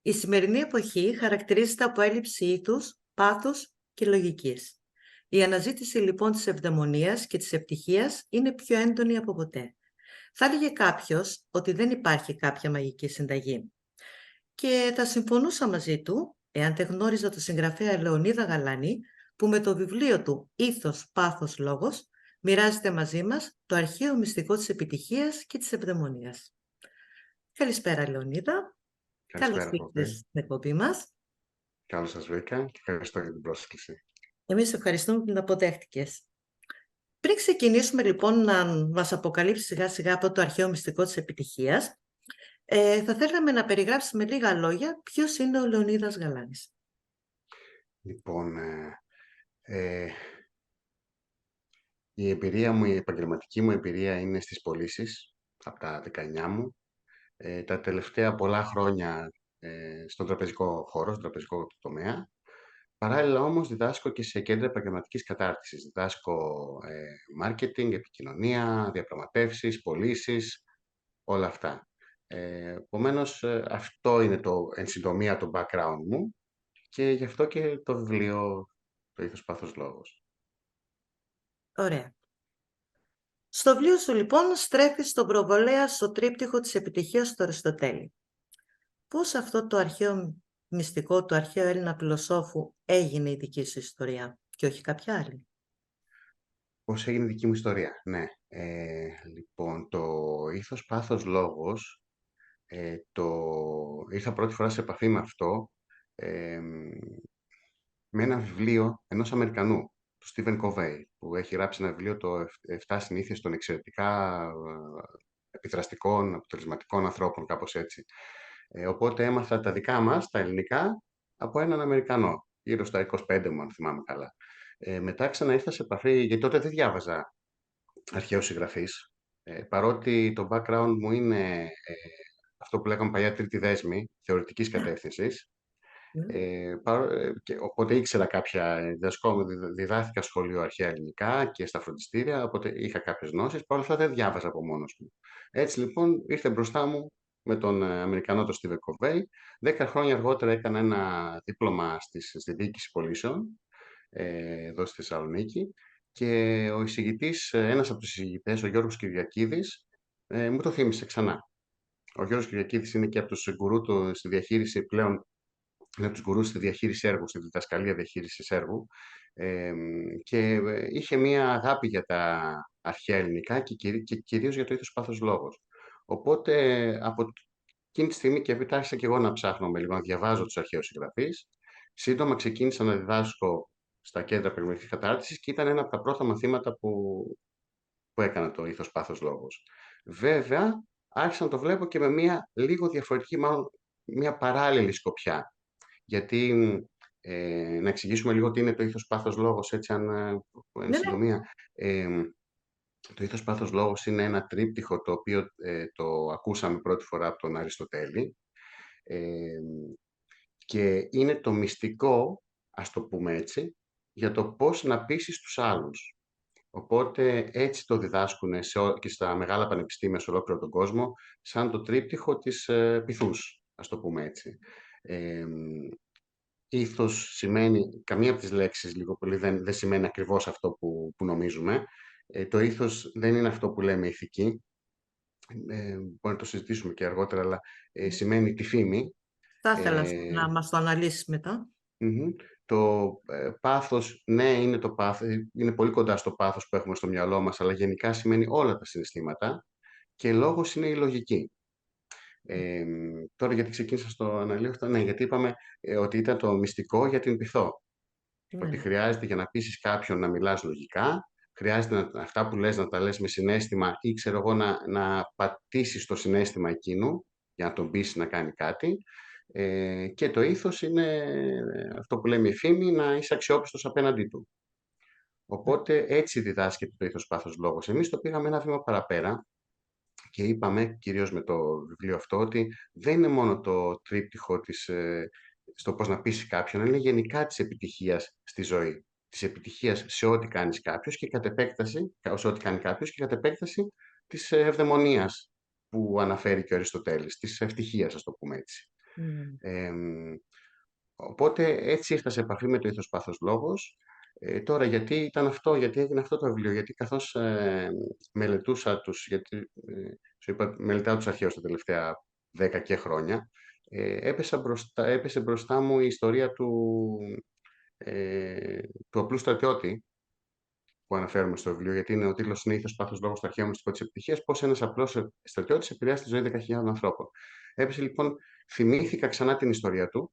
Η σημερινή εποχή χαρακτηρίζεται από έλλειψη ήθους, πάθους και λογικής. Η αναζήτηση λοιπόν της ευδαιμονίας και της ευτυχίας είναι πιο έντονη από ποτέ. Θα έλεγε κάποιος ότι δεν υπάρχει κάποια μαγική συνταγή. Και θα συμφωνούσα μαζί του, εάν δεν γνώριζα τον συγγραφέα Λεωνίδα Γαλάνη, που με το βιβλίο του «Ήθος, πάθος, λόγος» μοιράζεται μαζί μας το αρχαίο μυστικό της επιτυχίας και της ευδαιμονίας. Καλησπέρα Λεωνίδα, καλώς Καλησπέρα από ήρθες εδώ. στην εκπομπή μας. Καλώς σας βρήκα και ευχαριστώ για την πρόσκληση. Εμείς ευχαριστούμε που την αποδέχτηκες. Πριν ξεκινήσουμε λοιπόν να μας αποκαλύψει σιγά σιγά αυτό το αρχαίο μυστικό της επιτυχίας, θα θέλαμε να περιγράψεις με λίγα λόγια ποιος είναι ο Λεωνίδας Γαλάνης. Λοιπόν, η εμπειρία μου, η επαγγελματική μου εμπειρία είναι στις πωλήσεις από τα 19 μου. Τα τελευταία πολλά χρόνια στον τραπεζικό χώρο, στον τραπεζικό τομέα. Παράλληλα όμως διδάσκω και σε κέντρα επαγγελματικής κατάρτισης. Διδάσκω marketing, επικοινωνία, διαπραγματεύσεις, πωλήσεις, όλα αυτά. Επομένως, αυτό είναι εν συντομία το background μου και γι' αυτό και το βιβλίο «Το ήθος πάθος λόγος». Ωραία. Στο βιβλίο σου λοιπόν στρέφεις τον προβολέα στο τρίπτυχο της επιτυχίας του Αριστοτέλη. Πώς αυτό το αρχαίο μυστικό του αρχαίου Έλληνα φιλοσόφου έγινε η δική σου ιστορία και όχι κάποια άλλη? Πώς έγινε η δική μου ιστορία? Ναι. Λοιπόν, το ήθος πάθος λόγος, ήρθα πρώτη φορά σε επαφή με αυτό ε, με ένα βιβλίο ενός Αμερικανού, του Stephen Covey, που έχει γράψει ένα βιβλίο, το «7 συνήθειες των εξαιρετικά επιδραστικών, αποτελεσματικών ανθρώπων», κάπως έτσι. Οπότε έμαθα τα δικά μας, τα ελληνικά, από έναν Αμερικανό, γύρω στα 25 μου, αν θυμάμαι καλά. Μετά ξαναήρθα σε επαφή, γιατί τότε δεν διάβαζα αρχαίους συγγραφείς, παρότι το background μου είναι αυτό που λέγαμε παλιά τρίτη δέσμη, θεωρητικής κατεύθυνσης. Οπότε ήξερα διδάχθηκα σχολείο αρχαία ελληνικά και στα φροντιστήρια, οπότε είχα κάποιες γνώσεις, παρ' όλα αυτά δεν διάβαζα από μόνος μου. Έτσι λοιπόν ήρθε μπροστά μου με τον Αμερικανό τον Steve Covey. 10 χρόνια αργότερα έκανα ένα δίπλωμα στη διοίκηση πωλήσεων, εδώ στη Θεσσαλονίκη, και ένας από τους εισηγητές, ο Γιώργος Κυριακίδης, μου το θύμισε ξανά. Ο Γιώργος Κυριακίδης είναι και από τους γκουρού στη διαχείριση πλέον. Είναι από τους γκουρούς στη διαχείριση έργου, στη διδασκαλία διαχείρισης έργου, και είχε μία αγάπη για τα αρχαία ελληνικά και κυρίως για το ήθος πάθος λόγος. Οπότε από εκείνη τη στιγμή και έπειτα άρχισα και εγώ να ψάχνω με λίγο, να διαβάζω τους αρχαίους συγγραφείς. Σύντομα ξεκίνησα να διδάσκω στα κέντρα επαγγελματικής κατάρτισης και ήταν ένα από τα πρώτα μαθήματα που έκανα το ήθος πάθος λόγος. Βέβαια, άρχισα να το βλέπω και με μία λίγο διαφορετική, μάλλον μία παράλληλη σκοπιά. Γιατί να εξηγήσουμε λίγο τι είναι το ήθος πάθος λόγος, έτσι εν Ναι, ναι. συντομία. Το ήθος πάθος λόγος είναι ένα τρίπτυχο το οποίο το ακούσαμε πρώτη φορά από τον Αριστοτέλη, και είναι το μυστικό, ας το πούμε έτσι, για το πώς να πείσεις τους άλλους. Οπότε έτσι το διδάσκουν και στα μεγάλα πανεπιστήμια σε ολόκληρο τον κόσμο, σαν το τρίπτυχο της πειθούς, ας το πούμε έτσι. Ήθος σημαίνει, καμία από τις λέξεις λίγο πολύ δεν σημαίνει ακριβώς αυτό που νομίζουμε. Το ήθος δεν είναι αυτό που λέμε ηθική. Μπορεί να το συζητήσουμε και αργότερα, αλλά σημαίνει τη φήμη. Θα ήθελα Ε, να μας το αναλύσεις μετά. μμμ. Το πάθος, ναι, είναι το πάθος, είναι πολύ κοντά στο πάθος που έχουμε στο μυαλό μας, αλλά γενικά σημαίνει όλα τα συναισθήματα, και λόγος είναι η λογική. Τώρα γιατί ξεκίνησα στο αναλύω αυτό? Ναι, γιατί είπαμε ότι ήταν το μυστικό για την πειθό. Ναι, Ότι ναι. χρειάζεται για να πείσεις κάποιον να μιλάς λογικά, χρειάζεται αυτά που λες να τα λες με συναίσθημα, ή ξέρω εγώ να πατήσεις το συναίσθημα εκείνου για να τον πείσεις να κάνει κάτι. Και το ήθος είναι αυτό που λέμε η φήμη, να είσαι αξιόπιστος απέναντί του. Οπότε έτσι διδάσκεται το ήθος πάθος λόγος. Εμείς το πήγαμε ένα βήμα παραπέρα και είπαμε, κυρίως με το βιβλίο αυτό, ότι δεν είναι μόνο το τρίπτυχο στο πώς να πείσεις κάποιον, είναι γενικά της επιτυχίας στη ζωή. Της επιτυχίας σε ό,τι κάνεις κάποιος και κατ' επέκταση, σε ό,τι κάνει κάποιος, και κατ' επέκταση της ευδαιμονίας που αναφέρει και ο Αριστοτέλης, της ευτυχίας, ας το πούμε έτσι. Μμ. Οπότε έτσι ήρθα σε επαφή με το ήθος πάθος λόγος. Τώρα γιατί έγινε αυτό το βιβλίο, γιατί καθώς μελετούσα σου είπα, μελετάω τους αρχαίους τα τελευταία 10 και χρόνια, έπεσε μπροστά μου η ιστορία του απλού στρατιώτη που αναφέρουμε στο βιβλίο, γιατί ο τίτλος είναι «Ήθος πάθος λόγος στο αρχαίο μυστικό της επιτυχίας», πώς ένας απλός στρατιώτης επηρεάσει τη ζωή 10.000 ανθρώπων. Έπεσε λοιπόν, θυμήθηκα ξανά την ιστορία του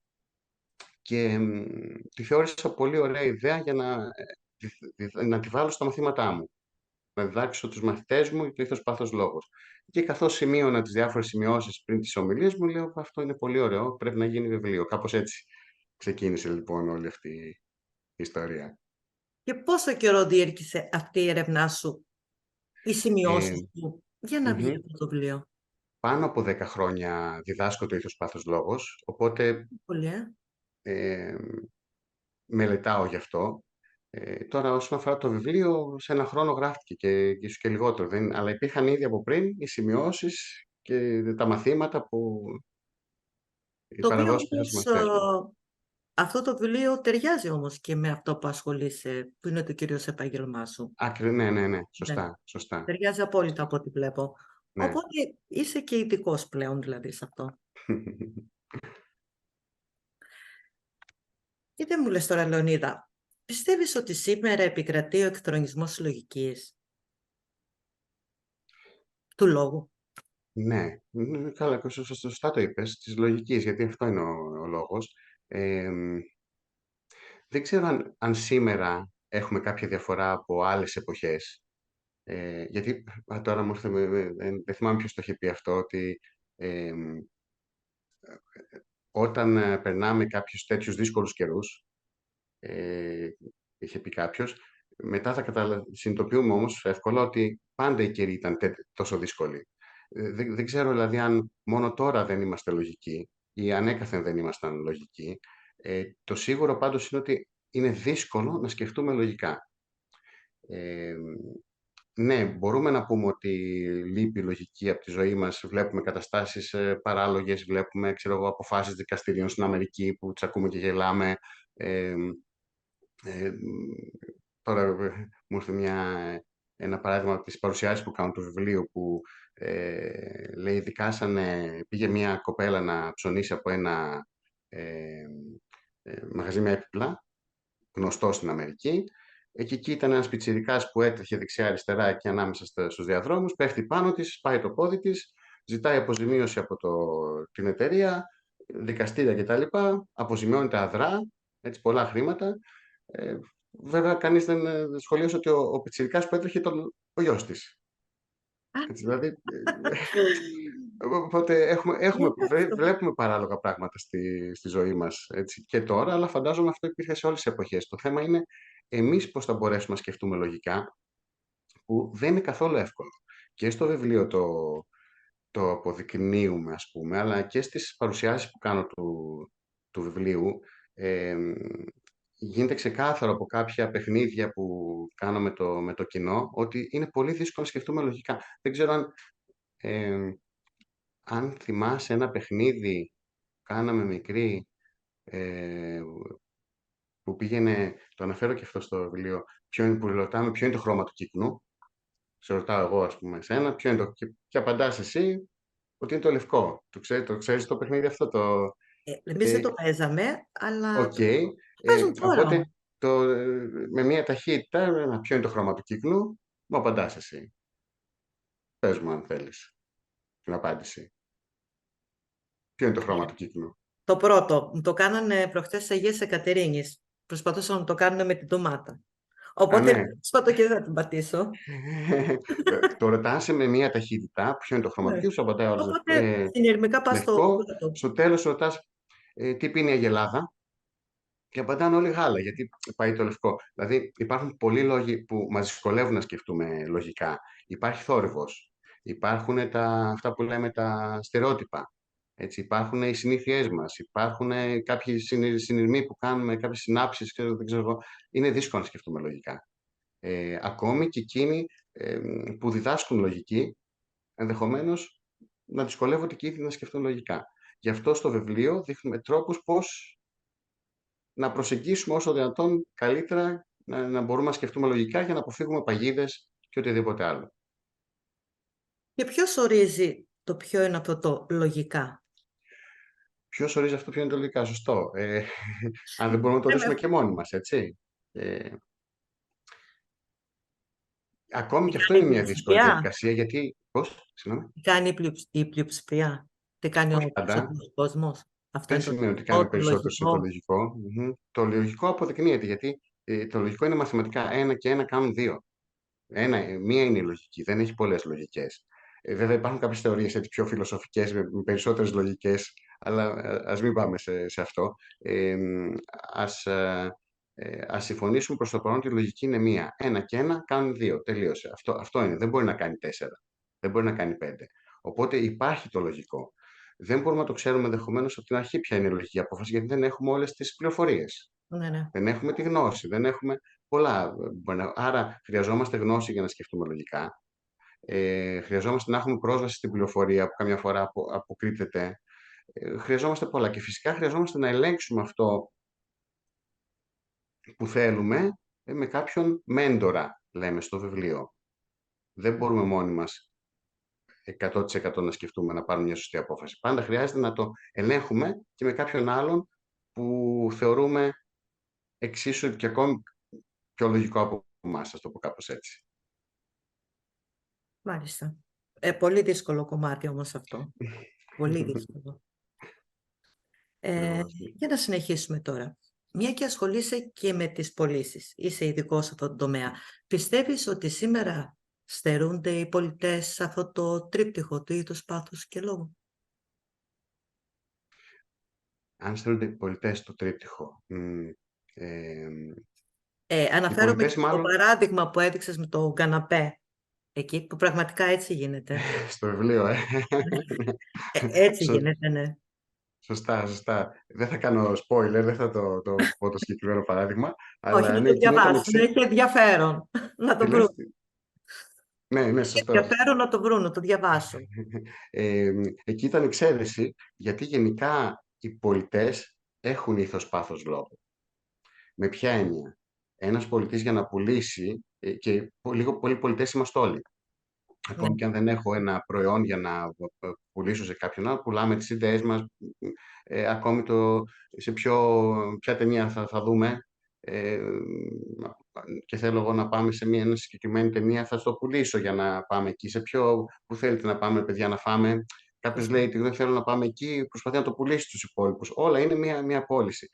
και τη θεώρησα πολύ ωραία ιδέα για να τη βάλω στα μαθήματά μου. Να διδάξω τους μαθητές μου το ήθος πάθος λόγος. Και καθώς σημείωνα τις διάφορες σημειώσεις πριν τις ομιλίες μου, λέω αυτό είναι πολύ ωραίο, πρέπει να γίνει βιβλίο. Κάπως έτσι ξεκίνησε λοιπόν όλη αυτή η ιστορία. Και πόσο καιρό διήρκησε αυτή η έρευνά σου, οι Ε, σημειώσεις σου, για να βγει μμμ. αυτό το βιβλίο? Πάνω από 10 χρόνια διδάσκω το ήθος πάθος λόγος, οπότε Πολύ, ε, μελετάω γι' αυτό. Τώρα όσον αφορά το βιβλίο, σε ένα χρόνο γράφτηκε και ίσως και λιγότερο, αλλά υπήρχαν ήδη από πριν οι σημειώσεις και τα μαθήματα που οι Το οποίο παραδόσεις που είχα στους όμως, μαθητές μου. αυτό το βιβλίο ταιριάζει όμως και με αυτό που ασχολείσαι, που είναι το κυρίως επάγγελμά σου. Ναι, ναι, ναι, Ναι, σωστά. ταιριάζει απόλυτα από ό,τι βλέπω. Ναι. Οπότε είσαι και ειδικός πλέον δηλαδή σε αυτό. Και δεν μου λες τώρα, Λεωνίδα, πιστεύεις ότι σήμερα επικρατεί ο εκθρονισμός λογικής του λόγου? Ναι, καλά, σωστά το είπες, της λογικής, γιατί αυτό είναι ο λόγος. Δεν ξέρω αν σήμερα έχουμε κάποια διαφορά από άλλες εποχές. Γιατί τώρα μου ήρθε, δεν θυμάμαι ποιος το είχε πει αυτό, ότι εμ, όταν περνάμε κάποιους τέτοιους δύσκολους καιρούς, ε, είχε πει κάποιος, μετά θα συνειδητοποιούμε όμως εύκολα ότι πάντα οι καιροί ήταν τόσο δύσκολοι. Δεν ξέρω δηλαδή αν μόνο τώρα δεν είμαστε λογικοί ή ανέκαθεν δεν ήμασταν λογικοί. Το σίγουρο πάντως είναι ότι είναι δύσκολο να σκεφτούμε λογικά. Ε, ναι, μπορούμε να πούμε ότι λείπει η λογική από τη ζωή μας. Βλέπουμε καταστάσεις παράλογες, βλέπουμε αποφάσεις δικαστηρίων στην Αμερική που τις ακούμε και γελάμε. Ε, ε, Τώρα μου ήρθε ένα παράδειγμα από τις παρουσιάσεις που κάνουν του βιβλίου που λέει πήγε μια κοπέλα να ψωνίσει από ένα ε, μαγαζί με έπιπλα γνωστό στην Αμερική. Και εκεί ήταν ένας πιτσιρικάς που έτρεχε δεξιά-αριστερά και ανάμεσα στους διαδρόμους, πέφτει πάνω της, σπάει το πόδι της, ζητάει αποζημίωση από την εταιρεία, δικαστήρια κτλ. Αποζημιώνεται αδρά, έτσι πολλά χρήματα. Ε, Βέβαια, κανείς δεν σχολίασε ότι ο πιτσιρικάς που έτρεχε ήταν ο γιος της. Έτσι, δηλαδή, οπότε βλέπουμε παράλογα πράγματα στη ζωή μας έτσι, και τώρα, αλλά φαντάζομαι αυτό υπήρχε σε όλες τις εποχές. Το θέμα είναι εμείς πώς θα μπορέσουμε να σκεφτούμε λογικά, που δεν είναι καθόλου εύκολο. Και στο βιβλίο το αποδεικνύουμε, ας πούμε, αλλά και στις παρουσιάσεις που κάνω του βιβλίου, ε, γίνεται ξεκάθαρο από κάποια παιχνίδια που κάνω με το κοινό, ότι είναι πολύ δύσκολο να σκεφτούμε λογικά. Δεν ξέρω αν θυμάσαι ένα παιχνίδι που κάναμε μικρή, ε, που πήγαινε, το αναφέρω και αυτό στο βιβλίο, που ρωτάμε ποιο είναι το χρώμα του κύκνου. Σε ρωτάω εγώ, ας πούμε, εσένα, ποιο είναι και απαντάς εσύ ότι είναι το λευκό. Το ξέρεις το παιχνίδι αυτό, Εμείς δεν το παίζαμε, αλλά οκ. το παίζουν τώρα όμως. Οπότε, με μία ταχύτητα, ποιο είναι το χρώμα του κύκνου, μου απαντάς εσύ. Πες μου αν θέλεις την απάντηση. Ποιο είναι το χρώμα του κύκνου. Το πρώτο, μου το κάνανε προχτές στις Αγίες Εκατερίνης. Προσπαθούσαν να το κάνουν με την ντομάτα. Α, Οπότε ναι. σπατώ και δεν θα την πατήσω. Το ρωτάς με μία ταχύτητα, ποιο είναι το χρώμα του Ναι. κύκνου, σου απαντάει όλος Οπότε συνειρμικά πας στο λευκό. πρώτο. Στο τέλος ρωτάς τι πίνει η Αγελάδα και απαντάνε όλοι γάλα, γιατί πάει το λευκό. Δηλαδή υπάρχουν πολλοί λόγοι που μας δυσκολεύουν να σκεφτούμε λογικά. Υπάρχει θόρυβος, υπάρχουν αυτά που λέμε τα στερεότυπα. Έτσι, υπάρχουν οι συνήθειές μας, υπάρχουν κάποιοι συνειρμοί που κάνουμε, κάποιες συνάψεις, δεν ξέρω εγώ. Είναι δύσκολο να σκεφτούμε λογικά. Ακόμη και εκείνοι που διδάσκουν λογική, ενδεχομένως να δυσκολεύονται και οι ίδιοι να σκεφτούν λογικά. Γι' αυτό στο βιβλίο δείχνουμε τρόπους πώς να προσεγγίσουμε όσο δυνατόν καλύτερα, να μπορούμε να σκεφτούμε λογικά για να αποφύγουμε παγίδες και οτιδήποτε άλλο. Και ποιος ορίζει το ποιο είναι αυτό το λογικά? Ποιος ορίζει αυτό ποιο είναι το λογικά? Σωστό. Αν δεν μπορούμε να το ορίσουμε Με και μόνοι μας, έτσι. Ακόμη τι και αυτό κάνει είναι η μια δύσκολη πλειοψηφία? διαδικασία, γιατί... Πώς? Συγγνώμη. Τι κάνει η πλειοψηφία? Τι κάνει Όχι ο πάντα. περισσότερος κόσμος? Αυτό Δεν είναι το σημαίνει ότι κάνει λογικό, το περισσότερο σε το λογικό. λογικό. Το λογικό αποδεικνύεται, γιατί το λογικό είναι μαθηματικά. 1 και 1 κάνουν 2. Μία είναι η λογική, δεν έχει πολλές λογικές. Βέβαια υπάρχουν κάποιες θεωρίες έτσι, πιο φιλοσοφικές, με περισσότερες λογικές, αλλά ας μην πάμε σε αυτό. Ας συμφωνήσουμε προς το παρόν ότι η λογική είναι μία. 1 και 1 κάνουν 2. Τελείωσε. Αυτό είναι. Δεν μπορεί να κάνει 4. Δεν μπορεί να κάνει 5. Οπότε υπάρχει το λογικό. Δεν μπορούμε να το ξέρουμε ενδεχομένως από την αρχή ποια είναι η λογική απόφαση, γιατί δεν έχουμε όλες τις πληροφορίες. Ναι, ναι. Δεν έχουμε τη γνώση, δεν έχουμε πολλά. Άρα χρειαζόμαστε γνώση για να σκεφτούμε λογικά. Χρειαζόμαστε να έχουμε πρόσβαση στην πληροφορία που καμιά φορά αποκρύπτεται. Χρειαζόμαστε πολλά και φυσικά χρειαζόμαστε να ελέγξουμε αυτό που θέλουμε με κάποιον μέντορα, λέμε στο βιβλίο. Δεν μπορούμε μόνοι μας 100% να σκεφτούμε να πάρουμε μια σωστή απόφαση. Πάντα χρειάζεται να το ελέγχουμε και με κάποιον άλλον που θεωρούμε εξίσου και ακόμη πιο λογικό από εμάς, ας το πω κάπως έτσι. Μάλιστα. Πολύ δύσκολο κομμάτι όμως αυτό. Πολύ δύσκολο. Ακριβώς. Για να συνεχίσουμε τώρα. Μια και ασχολείσαι και με τις πωλήσεις. Είσαι ειδικός σε αυτό το τομέα. Πιστεύεις ότι σήμερα στερούνται οι πολιτές σε αυτό το τρίπτυχο του είδους, πάθους και λόγου? Αν στέλνονται οι πολιτές στο τρίπτυχο. Ε, οι Αναφέρομαι πολιτές και στο μάλλον παράδειγμα που έδειξες με το καναπέ. Εκεί που πραγματικά έτσι γίνεται. στο βιβλίο, Έτσι Σω- γίνεται, ναι. Σωστά, σωστά. Δεν θα κάνω spoiler, δεν θα το πω το συγκεκριμένο παράδειγμα, Όχι, αλλά να ναι, το εκείνο ήταν διαβάσουν. Έχει ενδιαφέρον να το Τι λες? βρουν. Ναι, ναι, Έχει σωστό. ενδιαφέρον να το βρουν, να το διαβάσουν. Εκεί ήταν εξαίρεση, γιατί γενικά οι πολιτές έχουν ήθος πάθος λόγου. Με ποια έννοια? Ένας πολιτής για να πουλήσει, και πολλοί πολιτές είμαστε όλοι. Ναι. Ακόμη και αν δεν έχω ένα προϊόν για να πουλήσω σε κάποιον άλλο, πουλάμε τις ιδέες μας. Ακόμη σε ποια ταινία θα δούμε, ε, και θέλω εγώ να πάμε σε μια συγκεκριμένη ταινία, θα στο πουλήσω για να πάμε εκεί. Πού θέλετε να πάμε, παιδιά, να φάμε? Κάποιος λέει ότι δεν θέλω να πάμε εκεί, προσπαθεί να το πουλήσει στους υπόλοιπους. Όλα είναι μια πώληση.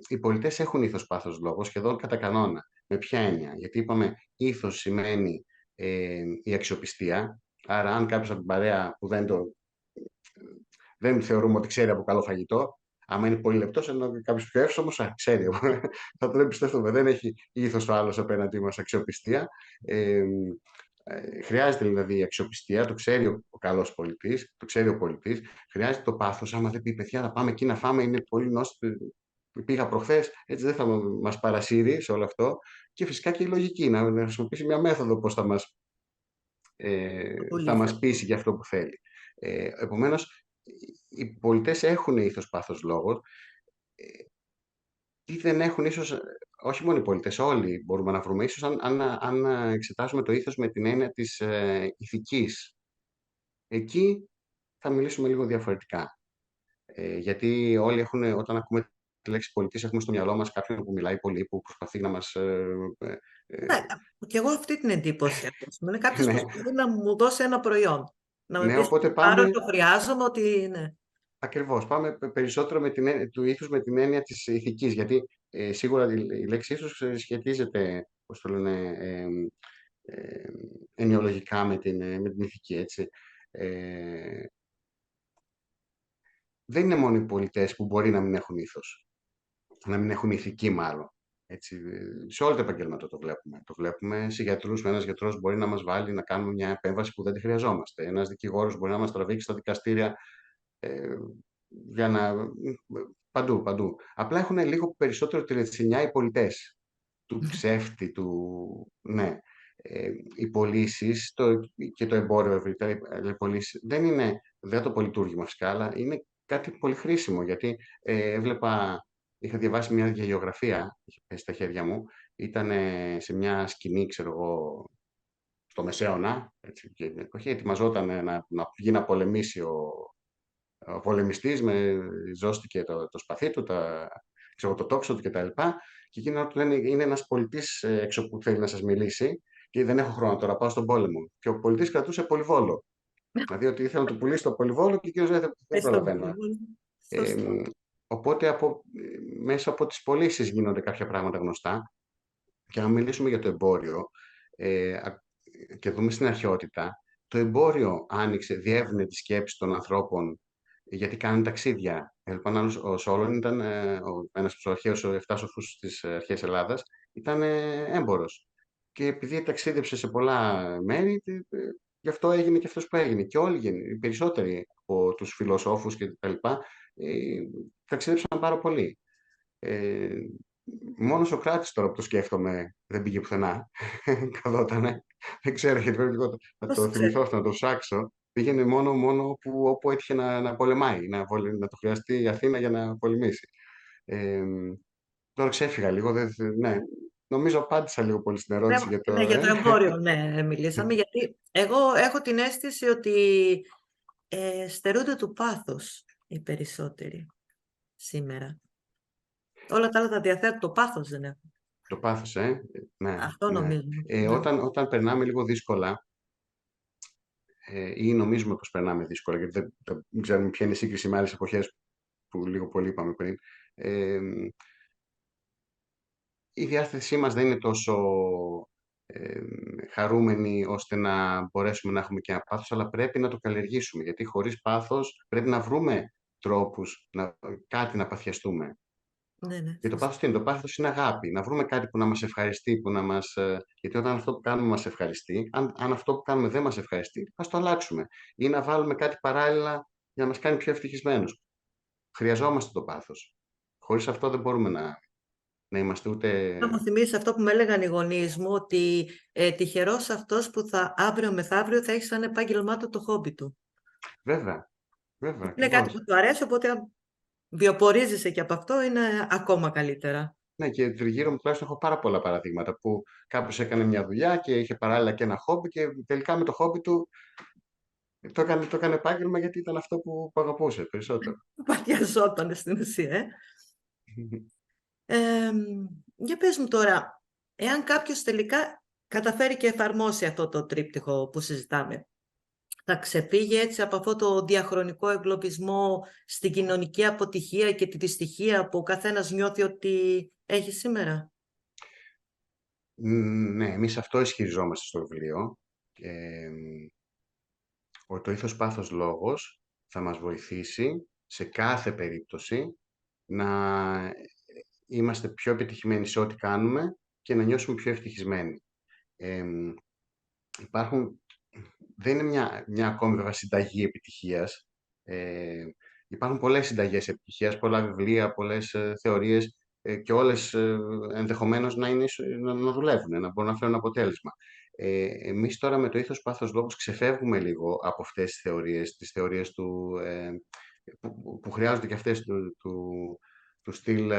Οι πολιτές έχουν ήθος πάθος λόγο, σχεδόν κατά κανόνα. Με ποια έννοια? Γιατί είπαμε ήθος σημαίνει η αξιοπιστία. Άρα, αν κάποιος από την παρέα που δεν θεωρούμε ότι ξέρει από καλό φαγητό, άμα είναι πολύ λεπτός, ενώ κάποιος πιο εύσωμος, ξέρει. Θα τον εμπιστευτούμε. Δεν έχει ήθος ο άλλος απέναντί μας αξιοπιστία. Ε, Χρειάζεται δηλαδή η αξιοπιστία, το ξέρει ο καλός πολιτής, το ξέρει ο πολιτής. Χρειάζεται το πάθος. Άμα δεν πει, παιδιά, να πάμε εκεί να φάμε, είναι πολύ νόστιμο. Πήγα προχθές, έτσι δεν θα μας παρασύρει σε όλο αυτό. Και φυσικά και η λογική, να χρησιμοποιήσει μια μέθοδο πώς Το θα πουλήσει μας αυτό. πείσει για αυτό που θέλει. Επομένως, οι πολιτές έχουν ήθος πάθος λόγο. Τι δεν έχουν ίσως, όχι μόνο οι πολίτες, όλοι μπορούμε να βρούμε, ίσως αν εξετάσουμε το ήθος με την έννοια της ηθικής. Εκεί θα μιλήσουμε λίγο διαφορετικά. Γιατί όλοι όταν ακούμε τη λέξη πολιτής, έχουμε στο μυαλό μας κάποιον που μιλάει πολύ, που προσπαθεί να μας... Ναι, και εγώ αυτή την εντύπωση έχω. Είναι κάποιος που ναι, προσπαθεί να μου δώσει ένα προϊόν. Να με ναι, πείσει οπότε ότι πάρω, πάμε. το χρειάζομαι, ότι είναι. Ακριβώς. Πάμε περισσότερο του ήθους με την έννοια της ηθικής, γιατί σίγουρα η λέξη ήθους σχετίζεται, πώς το λένε, ε, ενοιολογικά με την ηθική, έτσι. Ε, δεν είναι μόνο οι πολιτές που μπορεί να μην έχουν ήθος, να μην έχουν ηθική μάλλον. Έτσι, σε όλα τα επαγγέλματα το βλέπουμε. Το βλέπουμε σε γιατρούς. Ένας γιατρός μπορεί να μας βάλει να κάνουμε μια επέμβαση που δεν τη χρειαζόμαστε. Ένας δικηγόρος μπορεί να μας τραβήξει στα δικαστήρια, ε, για να... Παντού, παντού. Απλά έχουν λίγο περισσότερο τη ρετσινιά οι πολιτές. Του ψεύτη, Ναι. Οι πωλήσεις και το εμπόριο ευρύτερα, οι πωλήσεις δεν είναι το πολυτούργημα φυσικά, αλλά είναι κάτι πολύ χρήσιμο, γιατί είχα διαβάσει μια γεωγραφία, είχε πέσει στα χέρια μου, ήταν σε μια σκηνή, ξέρω εγώ, στο Μεσαίωνα, έτσι, και την εποχή ετοιμαζόταν να βγει να πολεμήσει ο πολεμιστής, ζώστηκε το σπαθί του, ξέρω, το τόξο του κτλ. Και εκείνοι του λένε, είναι ένας πολιτής έξω που θέλει να σας μιλήσει και δεν έχω χρόνο τώρα, πάω στον πόλεμο. Και ο πολιτής κρατούσε πολυβόλο. Δηλαδή ότι ήθελα να του πουλήσει το πολυβόλο και εκείνος δεν προλαβαίνω. Ε, Σωστό. οπότε μέσα από τις πωλήσει γίνονται κάποια πράγματα γνωστά. Και αν μιλήσουμε για το εμπόριο και δούμε στην αρχαιότητα, το εμπόριο άνοιξε, διεύνε τη σκέψη των ανθρώπων γιατί κάνουν ταξίδια. Λοιπόν, ο Σόλων ήταν ένας από τους αρχαίους 7 σοφούς της αρχαίας Ελλάδας, ήταν έμπορος. Και επειδή ταξίδεψε σε πολλά μέρη, γι' αυτό έγινε και αυτός που έγινε. Και όλοι οι περισσότεροι από τους φιλοσόφους και τα λοιπά, ταξίδεψαν πάρα πολύ. Μόνο ο Σοκράτης τώρα που το σκέφτομαι δεν πήγε πουθενά. Καθότανε. Δεν ξέρω γιατί πρέπει λίγο να το θυμηθώ αυτό, να το ψάξω. Πήγαινε μόνο όπου έτυχε να πολεμάει, να το χρειαστεί η Αθήνα για να πολεμήσει. Τώρα ξέφυγα λίγο. Ναι. Νομίζω απάντησα λίγο πολύ στην ερώτηση για το... Ναι, για το εμπόριο, ναι, μιλήσαμε, γιατί εγώ έχω την αίσθηση ότι στερούνται του πάθους οι περισσότεροι σήμερα. Όλα τα άλλα τα διαθέτουν, το πάθος δεν έχουν. Το πάθος, ναι. Αυτό Ναι. νομίζω. Ναι. Όταν περνάμε λίγο δύσκολα, ή νομίζουμε πως περνάμε δύσκολα, γιατί δεν ξέρουμε ποια είναι η σύγκριση με άλλες εποχές που λίγο πολύ είπαμε πριν, η διάθεσή μας δεν είναι τόσο χαρούμενη ώστε να μπορέσουμε να έχουμε και ένα πάθος, αλλά πρέπει να το καλλιεργήσουμε, γιατί χωρίς πάθος πρέπει να βρούμε τρόπους, κάτι να παθιαστούμε. Ναι, Και το πάθος τι είναι? Το πάθος είναι αγάπη. Να βρούμε κάτι που να μας ευχαριστεί, γιατί όταν αυτό που κάνουμε μας ευχαριστεί, αν αυτό που κάνουμε δεν μας ευχαριστεί, ας το αλλάξουμε. Ή να βάλουμε κάτι παράλληλα για να μας κάνει πιο ευτυχισμένους. Χρειαζόμαστε το πάθος. Χωρίς αυτό δεν μπορούμε να είμαστε ούτε... Να μου θυμίσει αυτό που με έλεγαν οι γονείς μου, ότι τυχερός αυτός που αύριο μεθαύριο θα έχει σαν επάγγελμά του το χόμπι του. Βέβαια, Είναι κάτι ακριβώς. που του αρέσει, οπότε αν βιοπορίζεσαι και από αυτό είναι ακόμα καλύτερα. Ναι, και τριγύρω μου τουλάχιστον έχω πάρα πολλά παραδείγματα που κάποιος έκανε μια δουλειά και είχε παράλληλα και ένα χόμπι και τελικά με το χόμπι του το έκανε επάγγελμα γιατί ήταν αυτό που αγαπούσε περισσότερο. Παθιαζόταν στην ουσία, Για πες μου τώρα, εάν κάποιος τελικά καταφέρει και εφαρμόσει αυτό το τρίπτυχο που συζητάμε, θα ξεφύγει έτσι από αυτό το διαχρονικό εγκλωβισμό στην κοινωνική αποτυχία και τη δυστυχία που ο καθένας νιώθει ότι έχει σήμερα? Ναι, εμείς αυτό ισχυριζόμαστε στο βιβλίο. Το ήθος πάθος λόγος θα μας βοηθήσει σε κάθε περίπτωση να είμαστε πιο επιτυχημένοι σε ό,τι κάνουμε και να νιώσουμε πιο ευτυχισμένοι. Δεν είναι μια ακόμη βέβαια συνταγή επιτυχίας. Υπάρχουν πολλές συνταγές επιτυχίας, πολλά βιβλία, πολλές θεωρίες και όλες ενδεχομένως να δουλεύουν, να μπορούν να φέρουν αποτέλεσμα. Εμείς τώρα με το ήθος πάθος λόγος ξεφεύγουμε λίγο από αυτές τις θεωρίες που χρειάζονται και αυτές του στυλ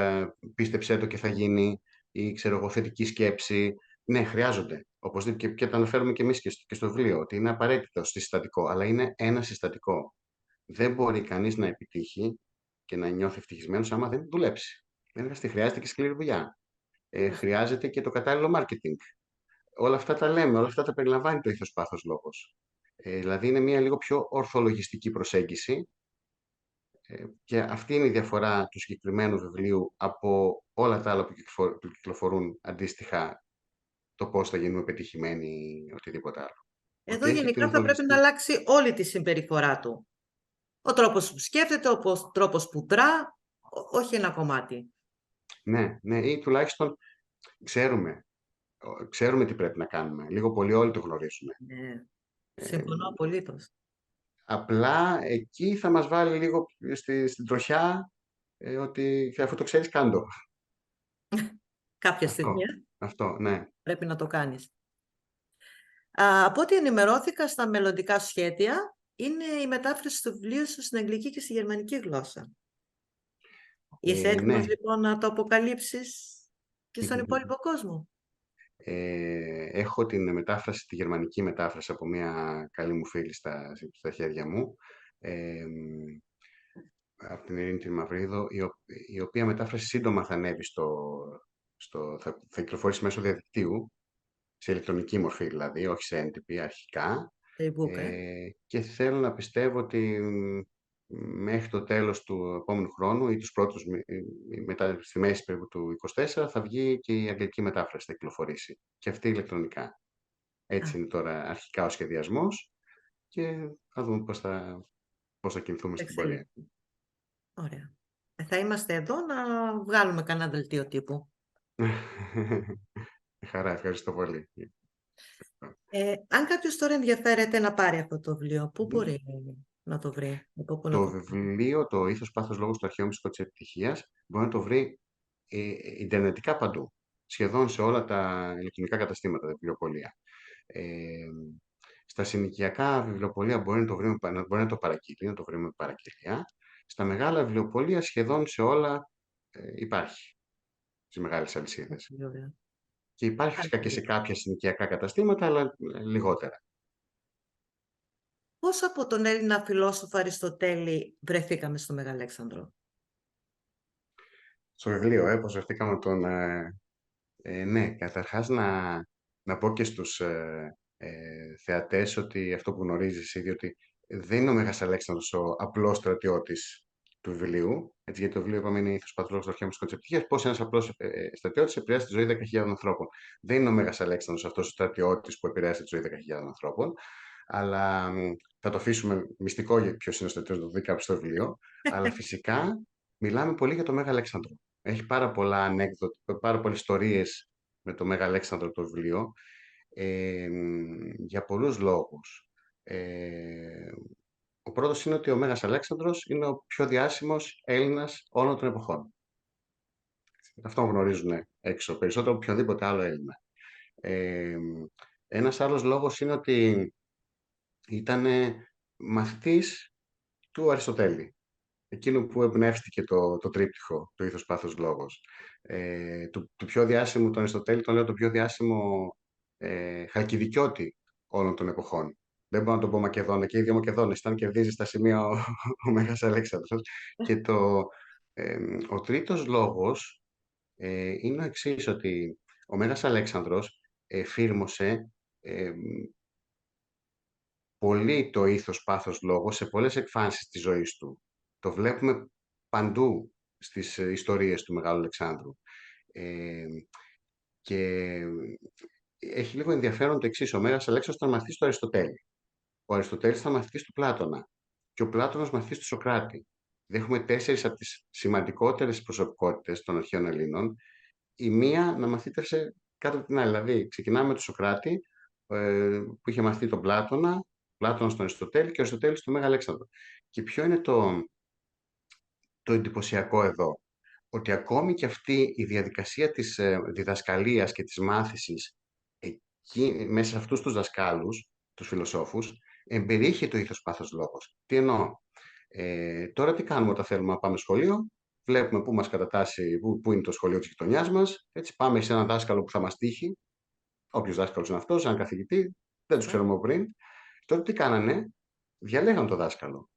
πίστεψέ το και θα γίνει ή ξέρω εγώ θετική σκέψη. Ναι, χρειάζονται. Οπωσδήποτε και τα αναφέρουμε και εμείς και στο βιβλίο, ότι είναι απαραίτητο συστατικό, αλλά είναι ένα συστατικό. Δεν μπορεί κανείς να επιτύχει και να νιώθει ευτυχισμένος άμα δεν δουλέψει. Δεν χρειάζεται και σκληρή δουλειά. Χρειάζεται και το κατάλληλο marketing. Όλα αυτά τα λέμε, όλα αυτά τα περιλαμβάνει το ήθος πάθος λόγος. Δηλαδή είναι μια λίγο πιο ορθολογιστική προσέγγιση και αυτή είναι η διαφορά του συγκεκριμένου βιβλίου από όλα τα άλλα που κυκλοφορούν αντίστοιχα το πώς θα γίνουμε πετυχημένοι ή οτιδήποτε άλλο. Εδώ γενικά θα πρέπει να αλλάξει όλη τη συμπεριφορά του. Ο τρόπος που σκέφτεται, ο τρόπος που δρά, όχι ένα κομμάτι. Ναι, ή τουλάχιστον ξέρουμε τι πρέπει να κάνουμε. Λίγο πολύ όλοι το γνωρίζουμε. Ναι, συμφωνώ απολύτως. Απλά εκεί θα μας βάλει λίγο στην τροχιά ότι αφού το ξέρεις, κάντο. Κάποια στιγμή Αυτό, ναι. πρέπει να το κάνεις. Από ό,τι ενημερώθηκα στα μελλοντικά σου σχέδια, είναι η μετάφραση του βιβλίου σου στην αγγλική και στη γερμανική γλώσσα. Είσαι έτοιμος Ναι. λοιπόν να το αποκαλύψεις και στον υπόλοιπο κόσμο? Έχω την μετάφραση, τη γερμανική μετάφραση από μια καλή μου φίλη στα χέρια μου, από την Ειρήνη τη Μαυρίδο, η οποία μετάφραση σύντομα θα ανέβει θα κυκλοφορήσει μέσω διαδικτύου, σε ηλεκτρονική μορφή δηλαδή, όχι σε έντυπη αρχικά. E-book, Και θέλω να πιστεύω ότι μέχρι το τέλος του επόμενου χρόνου ή μετά στη μέση περίπου του 2024 θα βγει και η αγγλική μετάφραση, θα κυκλοφορήσει. Και αυτή ηλεκτρονικά. Έτσι είναι τώρα αρχικά ο σχεδιασμός και θα δούμε πώς θα κινηθούμε στην πορεία. Ωραία. Θα είμαστε εδώ να βγάλουμε κανένα δελτίο τύπου. Χαρά, ευχαριστώ πολύ. Αν κάποιος τώρα ενδιαφέρεται να πάρει αυτό το βιβλίο, πού μπορεί να το βρει? Το βιβλίο, το «Ήθος, πάθος, λόγος, το αρχαίο μυστικό της επιτυχίας», μπορεί να το βρει ιντερνετικά παντού. Σχεδόν σε όλα τα ηλεκτρονικά καταστήματα, τα βιβλιοπωλεία. Στα συνοικιακά βιβλιοπωλεία μπορεί να το παραγγείλει, να το βρει με παραγγελία. Στα μεγάλα βιβλιοπωλεία σχεδόν σε όλα υπάρχει, στις μεγάλες αλυσίδες. Και υπάρχει φυσικά και σε κάποια συνοικιακά καταστήματα, αλλά λιγότερα. Πώς από τον Έλληνα φιλόσοφο Αριστοτέλη βρεθήκαμε στο Μεγαλέξανδρο? Στο βιβλίο, πώς βρεθήκαμε τον... ναι, καταρχάς να πω και στους θεατές ότι αυτό που γνωρίζεις ήδη, ότι δεν είναι ο Μέγας Αλέξανδρος ο απλός στρατιώτης του βιβλίου, έτσι, γιατί το βιβλίο είπαμε είναι ήθος πατρός του αρχαίου μυστικού της επιτυχίας, πώς ένας απλός στρατιώτης επηρεάσει τη ζωή 10.000 ανθρώπων. Δεν είναι ο Μέγας Αλέξανδρος αυτός ο στρατιώτης που επηρεάσει τη ζωή 10.000 ανθρώπων, αλλά θα το αφήσουμε μυστικό για ποιος είναι ο στρατιώτης, το δει κάποιος στο βιβλίο, αλλά φυσικά μιλάμε πολύ για τον Μέγα Αλέξανδρο. Έχει πάρα πολλά ανέκδοτα, πάρα πολλές ιστορίες με το Μέγα Αλέξανδρο το βιβλίο, για πολλούς λόγους. Ο πρώτος είναι ότι ο Μέγας Αλέξανδρος είναι ο πιο διάσημος Έλληνας όλων των εποχών. Αυτό γνωρίζουν έξω, περισσότερο από οποιοδήποτε άλλο Έλληνα. Ένας άλλος λόγος είναι ότι ήταν μαθητής του Αριστοτέλη, εκείνο που εμπνεύστηκε το τρίπτυχο, το ήθος, πάθος, λόγος. Του πιο διάσημου, τον Αριστοτέλη, τον λέω το πιο διάσημο χαλκιδικιώτη όλων των εποχών. Δεν μπορώ να τον πω Μακεδόνα, και οι δύο Μακεδόνες ήταν, κερδίζει στα σημεία ο Μέγας Αλέξανδρος. Και ο τρίτος λόγος είναι ο εξής, ότι ο Μέγας Αλέξανδρος εφήρμοσε πολύ το ήθος, πάθος, λόγος σε πολλές εκφάνσεις της ζωής του. Το βλέπουμε παντού στις ιστορίες του Μεγάλου Αλεξάνδρου. Και έχει λίγο ενδιαφέρον το εξής. Ο Μέγας Αλέξανδρος ήταν μαθητής του Αριστοτέλη. Ο Αριστοτέλης ήταν μαθητής του Πλάτωνα. Και ο Πλάτωνας μαθητής του Σωκράτη. Έχουμε 4 από τις σημαντικότερες προσωπικότητες των αρχαίων Ελλήνων, η μία να μαθήτευσε κάτω από την άλλη. Δηλαδή, ξεκινάμε με τον Σωκράτη, που είχε μαθητή τον Πλάτωνα, Πλάτωνας στον Αριστοτέλη και ο Αριστοτέλης στον Μέγα Αλέξανδρο. Και ποιο είναι το εντυπωσιακό εδώ? Ότι ακόμη και αυτή η διαδικασία της διδασκαλίας και της μάθησης μέσα σε αυτούς τους δασκάλους, τους φιλοσόφους, εμπεριείχε το ήθος, πάθος, λόγος. Τι εννοώ? Τώρα τι κάνουμε όταν θέλουμε να πάμε σχολείο? Βλέπουμε πού μας κατατάσσει, πού είναι το σχολείο της γειτονιάς μας. Έτσι, πάμε σε έναν δάσκαλο που θα μας τύχει. Όποιος δάσκαλος είναι αυτός, έναν καθηγητή, δεν τους ξέρουμε από πριν. Τότε τι κάνανε? Διαλέγαν το δάσκαλο.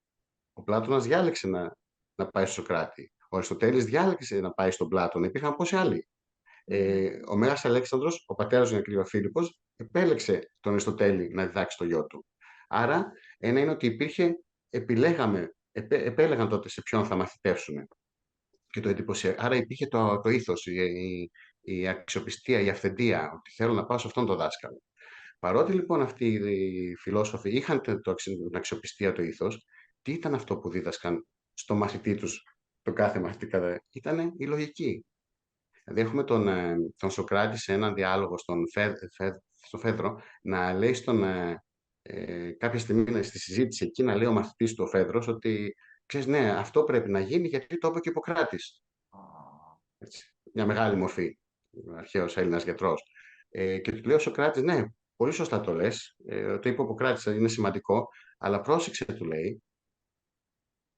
Ο Πλάτωνας διάλεξε να πάει στο Σωκράτη. Ο Αριστοτέλης διάλεξε να πάει στον Πλάτωνα. Υπήρχαν πόσοι άλλοι. Ο Μέγας Αλέξανδρος, ο πατέρας του Ηρακλείου Φίλιππος, επέλεξε τον Αριστοτέλη να διδάξει το γιο του. Άρα, ένα είναι ότι επέλεγαν τότε σε ποιον θα μαθητεύσουν. Και το εντυπωσιακό. Άρα υπήρχε το ήθος, η αξιοπιστία, η αυθεντία, ότι θέλω να πάω σε αυτόν τον δάσκαλο. Παρότι λοιπόν αυτοί οι φιλόσοφοι είχαν την αξιοπιστία, το ήθος, τι ήταν αυτό που δίδασκαν στο μαθητή τους, το κάθε μαθητή? Ήταν η λογική. Δηλαδή έχουμε τον Σωκράτη σε έναν διάλογο στο Φέδρο να λέει κάποια στιγμή στη συζήτηση εκεί, να λέει ο μαθητής του ο Φέδρος ότι ξέρεις, ναι, αυτό πρέπει να γίνει γιατί το είπε και ο Ιπποκράτης. Έτσι, μια μεγάλη μορφή, αρχαίος Έλληνας γιατρός. Και του λέει ο Σωκράτης, ναι, πολύ σωστά το λες, το είπε ο Ιπποκράτης, είναι σημαντικό, Αλλά πρόσεξε, του λέει,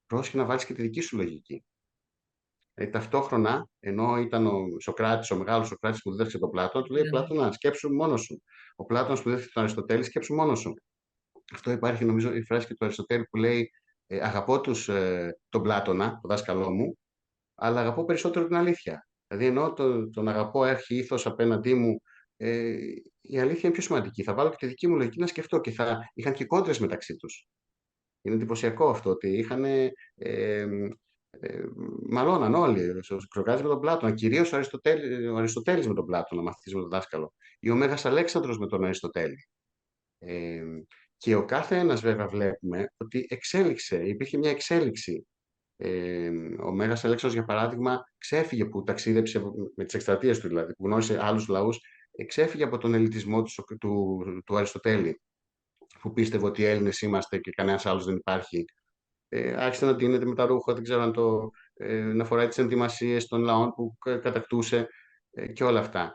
πρόσεχε να βάλεις και τη δική σου λογική. Ταυτόχρονα, ενώ ήταν ο Σοκράτης, ο μεγάλος Σοκράτης που δίδαξε τον Πλάτωνα, του λέει: Ναι, ναι. Πλάτωνα, σκέψου μόνος σου. Ο Πλάτωνας που δίδαξε τον Αριστοτέλη, σκέψου μόνος σου. Αυτό υπάρχει, νομίζω, η φράση και του Αριστοτέλη που λέει: Αγαπώ τον Πλάτωνα, τον δάσκαλό μου, αλλά αγαπώ περισσότερο την αλήθεια. Δηλαδή, ενώ τον αγαπώ, έχει ήθος απέναντί μου, ε, η αλήθεια είναι πιο σημαντική. Θα βάλω και τη δική μου λογική να σκεφτώ και είχαν και κόντρες μεταξύ τους. Είναι εντυπωσιακό αυτό ότι είχαν. Μαλώναν όλοι. Ο Σοκράτης με τον Πλάτωνα, κυρίως ο Αριστοτέλης με τον Πλάτωνα, μαθητής με τον δάσκαλο. Ή ο Μέγας Αλέξανδρος με τον Αριστοτέλη. Ε, και ο κάθε ένας βέβαια βλέπουμε ότι υπήρχε μια εξέλιξη. Ο Μέγας Αλέξανδρος, για παράδειγμα, ξέφυγε που ταξίδεψε με τις εκστρατείες του, δηλαδή, που γνώρισε άλλους λαούς, ξέφυγε από τον ελιτισμό του Αριστοτέλη, που πίστευε ότι οι Έλληνες είμαστε και κανένας άλλος δεν υπάρχει. Άρχισε να ντύνεται με τα ρούχα, δεν ξέρω αν να φοράει τις ενδυμασίες των λαών που κατακτούσε και όλα αυτά.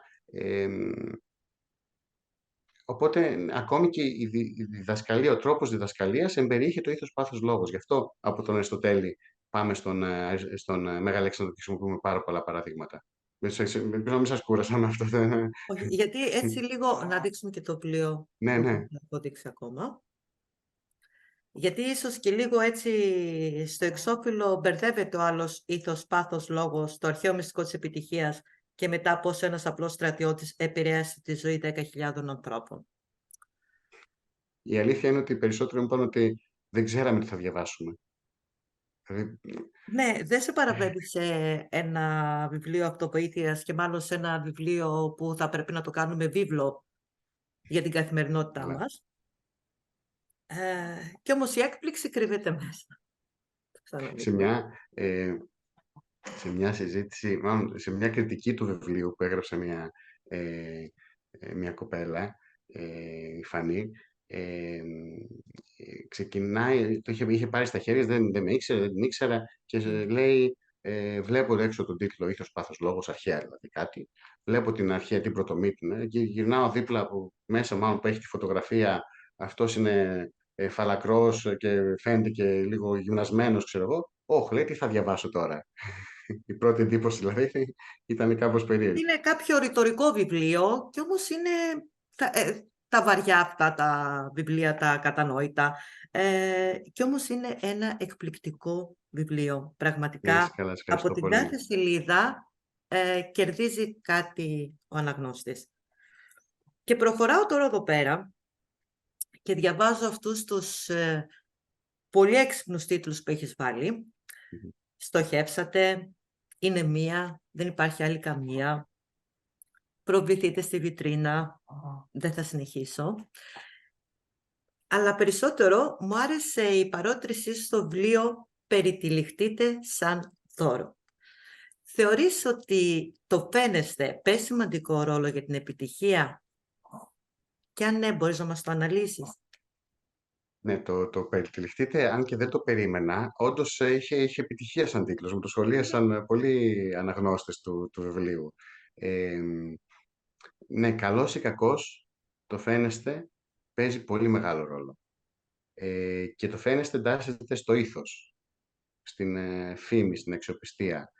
Οπότε ακόμη και η διδασκαλία, ο τρόπος διδασκαλίας εμπεριείχε το ήθος πάθος λόγος. Γι' αυτό από τον Αριστοτέλη πάμε στον Μέγα Αλέξανδρο και χρησιμοποιούμε πάρα πολλά παραδείγματα. Ελπίζω να μην σας κούρασα με αυτό. Όχι, γιατί έτσι λίγο να δείξουμε και το πλοίο Ναι, που ναι. δεν θα το δείξει ακόμα. Γιατί ίσως και λίγο έτσι στο εξώφυλλο μπερδεύεται ο άλλος ήθος, πάθος, λόγος, το αρχαίο μυστικό της επιτυχίας και μετά πώς ένας απλός στρατιώτης επηρέασε τη ζωή 10.000 ανθρώπων. Η αλήθεια είναι ότι οι περισσότεροι μου είπαν ότι δεν ξέραμε τι θα διαβάσουμε. Δηλαδή, Ναι, δεν σε παραπέμπει σε ένα βιβλίο αυτοβοήθειας και μάλλον σε ένα βιβλίο που θα πρέπει να το κάνουμε βίβλο για την καθημερινότητά καλά. μας. Κι όμως η έκπληξη κρύβεται μέσα. Σε μια συζήτηση, μάλλον σε μια κριτική του βιβλίου που έγραψε μια κοπέλα, η Φανή, ξεκινάει, είχε πάρει στα χέρια, δεν με ήξερε, δεν την ήξερα και λέει, βλέπω έξω τον τίτλο «Ήθος, πάθος, λόγος», αρχαία δηλαδή κάτι, βλέπω την αρχαία, την πρωτομύτηνα και γυρνάω δίπλα από μέσα μάλλον που έχει τη φωτογραφία, αυτός είναι φαλακρός και φαίνεται και λίγο γυμνασμένος, ξέρω εγώ. Όχι, λέει, τι θα διαβάσω τώρα. Η πρώτη εντύπωση δηλαδή ήταν κάπως περίεργη. Είναι κάποιο ρητορικό βιβλίο και όμως είναι τα βαριά αυτά τα βιβλία, τα κατανόητα. Και όμως είναι ένα εκπληκτικό βιβλίο. Πραγματικά Καλά, σε από ευχαριστώ την πολύ. κάθε σελίδα κερδίζει κάτι ο αναγνώστης. Και προχωράω τώρα εδώ πέρα και διαβάζω αυτούς τους πολύ έξυπνους τίτλους που έχεις βάλει. Στοχεύσατε, είναι μία, δεν υπάρχει άλλη καμία. Προβληθείτε στη βιτρίνα, δεν θα συνεχίσω. Αλλά περισσότερο μου άρεσε η παρότρισή στο βιβλίο «Περιτυλιχτείτε σαν δώρο». Θεωρείς ότι το φαίνεστε παίζει σημαντικό ρόλο για την επιτυχία? Και αν ναι, μπορείς να μας το αναλύσεις? Ναι, το περιτυλιχτείτε, αν και δεν το περίμενα, όντως είχε επιτυχία σαν τίτλος. Μου το σχολίασαν πολλοί αναγνώστες του βιβλίου. Ε, ναι, καλός ή κακός, το φαίνεστε παίζει πολύ μεγάλο ρόλο. Και το φαίνεστε εντάσσεται στο ήθος, στην φήμη, στην αξιοπιστία.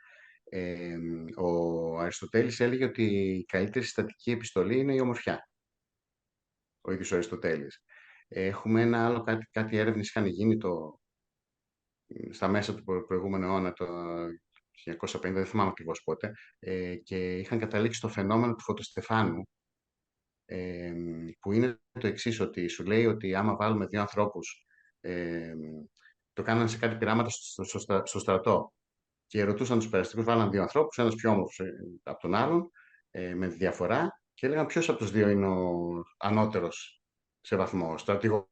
Ο Αριστοτέλης έλεγε ότι η καλύτερη συστατική επιστολή είναι η ομορφιά. Ο ίδιος ο Αριστοτέλης. Έχουμε ένα άλλο κάτι έρευνες είχαν γίνει στα μέσα του προηγούμενου αιώνα, το 1950, δεν θυμάμαι ακριβώς πότε, και είχαν καταλήξει στο φαινόμενο του φωτοστεφάνου, που είναι το εξής, ότι σου λέει ότι άμα βάλουμε δύο ανθρώπους, το κάνανε σε κάτι πειράματα στο στρατό και ρωτούσαν τους περαστικούς, βάλαν δύο ανθρώπους, ένας πιο όμορφος από τον άλλον, με διαφορά και έλεγαν ποιος από τους δύο είναι ο ανώτερος σε βαθμό, ο στρατηγός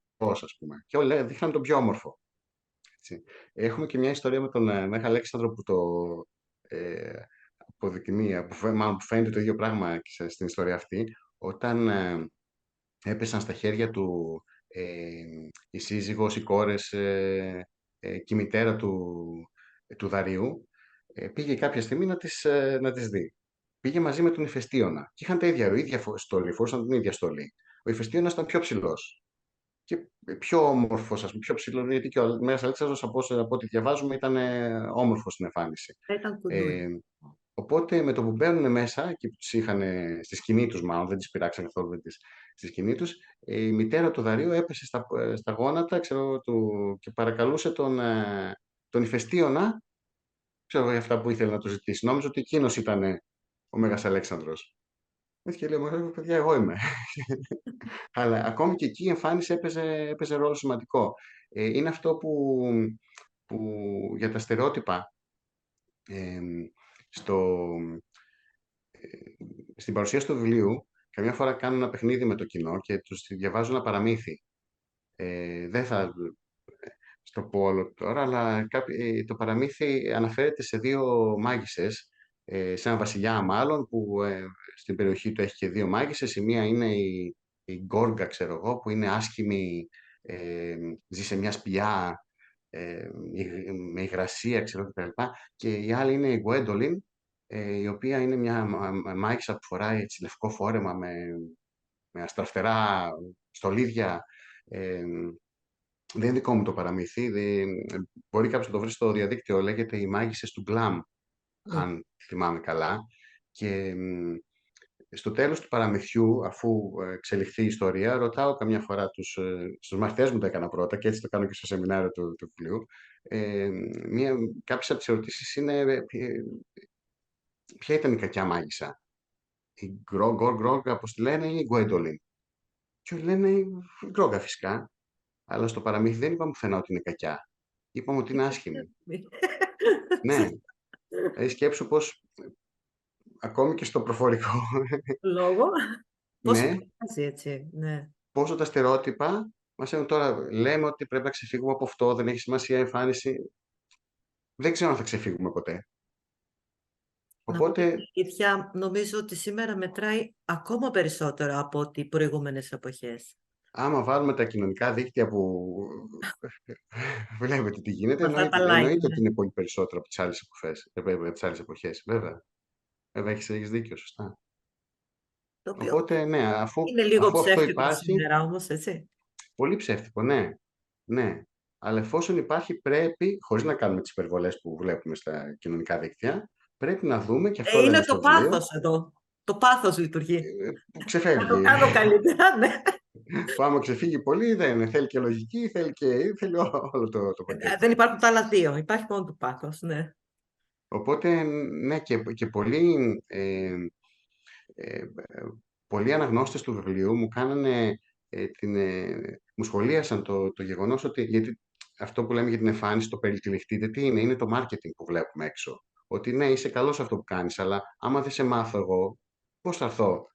ας πούμε. Και όλοι δείχναν τον πιο όμορφο. Έτσι. Έχουμε και μια ιστορία με τον Μέγα Αλέξανδρο που το αποδεικνύει, μάλλον που φαίνεται το ίδιο πράγμα και στην ιστορία αυτή, όταν έπεσαν στα χέρια του η σύζυγος, οι κόρες και η μητέρα του Δαρίου, πήγε κάποια στιγμή να τις δει. Πήγε μαζί με τον Ηφαιστίωνα και είχαν τα ίδια στολή, φορούσαν την ίδια στολή. Ο Ηφαιστίωνας ήταν πιο ψηλός. και πιο όμορφος, ας πούμε, πιο ψηλό, γιατί και ο Μέγας Αλέξανδρος από ό,τι διαβάζουμε ήταν όμορφος στην εμφάνιση. Ήταν Ε, κοντούλη. Οπότε με το που μπαίνουν μέσα και που τους είχαν στη σκηνή τους, μάλλον δεν τις πειράξαν καθόλου στη σκηνή τους, η μητέρα του Δαρίου έπεσε στα γόνατα, ξέρω, και παρακαλούσε τον ηφαιστίωνα, ξέρω για αυτά που ήθελε να του ζητήσει. Νόμιζε ότι εκείνος ήταν ο Μέγας Αλέξανδρος. Έτσι και λέω, παιδιά, εγώ είμαι. Αλλά ακόμη και εκεί η εμφάνιση έπαιζε ρόλο σημαντικό. Είναι αυτό που για τα στερεότυπα ε, στο, στην παρουσίαση του βιβλίου, καμιά φορά κάνουν ένα παιχνίδι με το κοινό και τους διαβάζουν ένα παραμύθι. Δεν θα στο πω όλο τώρα, αλλά το παραμύθι αναφέρεται σε δύο μάγισσες, σε έναν βασιλιά μάλλον, που στην περιοχή του έχει και δύο μάγισσες. Η μία είναι η Γκόργα, ξέρω εγώ, που είναι άσχημη, ζει σε μια σπηλιά, με υγρασία, ξέρω κτλ. Και η άλλη είναι η Γκουέντολιν, η οποία είναι μια μάγισσα που φοράει έτσι λευκό φόρεμα με αστραφτερά στολίδια. Ε, δεν είναι δικό μου το παραμύθι. Μπορεί κάποιος να το βρει στο διαδίκτυο. Λέγεται «Οι μάγισσες του Γκλάμ», Ναι. αν θυμάμαι καλά. Και στο τέλος του παραμυθιού, αφού εξελιχθεί η ιστορία, ρωτάω καμιά φορά στους μαθητές μου, το έκανα πρώτα και έτσι το κάνω και στο σεμινάριο του βιβλίου. Κάποιες από τις ερωτήσεις είναι ποια ήταν η κακιά μάγισσα. Η Γκρόγκα, όπως τη λένε, ή η Γκουέντολιν. Και λένε η Γκρόγκα φυσικά. Αλλά στο παραμύθι δεν είπαμε πουθενά ότι είναι κακιά. Είπαμε ότι είναι άσχημη. Ναι, σκέψου πως ακόμη και στο προφορικό, Λόγο. Πώς ναι, επηρεάζει έτσι, ναι. πόσο τα στερεότυπα μας έχουν τώρα. Λέμε ότι πρέπει να ξεφύγουμε από αυτό, δεν έχει σημασία η εμφάνιση. Δεν ξέρω αν θα ξεφύγουμε ποτέ. Να πω την Οπότε, αλήθεια, νομίζω ότι σήμερα μετράει ακόμα περισσότερο από ό,τι προηγούμενες εποχές. άμα βάλουμε τα κοινωνικά δίκτυα που βλέπετε τι γίνεται, Με αυτά τα like, εννοείται ότι ναι. είναι πολύ περισσότερο από τις άλλες εποχές. Βέβαια, βέβαια έχεις δίκιο, σωστά. Το οποίο Οπότε, ναι, είναι λίγο αφού αυτό ψεύτικο υπάρχει, σήμερα όμως, έτσι. πολύ ψεύτικο, ναι. Ναι. Αλλά εφόσον υπάρχει, πρέπει, χωρίς να κάνουμε τις υπερβολές που βλέπουμε στα κοινωνικά δίκτυα, πρέπει να δούμε, και αυτό λέμε Είναι το στο βιβλίο, πάθος εδώ. Το πάθος λειτουργεί. που Θα το ξεφεύγει. κάνω καλύτερα, ναι. Που άμα ξεφύγει πολύ, δεν θέλει και λογική, θέλει όλο το πακέτο. Δεν υπάρχουν τα άλλα δύο. Υπάρχει μόνο το πάθος, ναι. Οπότε, ναι, και ε, πολλοί αναγνώστες του βιβλίου μου κάνανε, μου σχολίασαν το γεγονός ότι, γιατί αυτό που λέμε για την εμφάνιση, το περιτυλιχτείτε, τι είναι το marketing που βλέπουμε έξω. Ότι ναι, είσαι καλός σε αυτό που κάνεις, αλλά άμα δεν σε μάθω εγώ, πώς θα έρθω.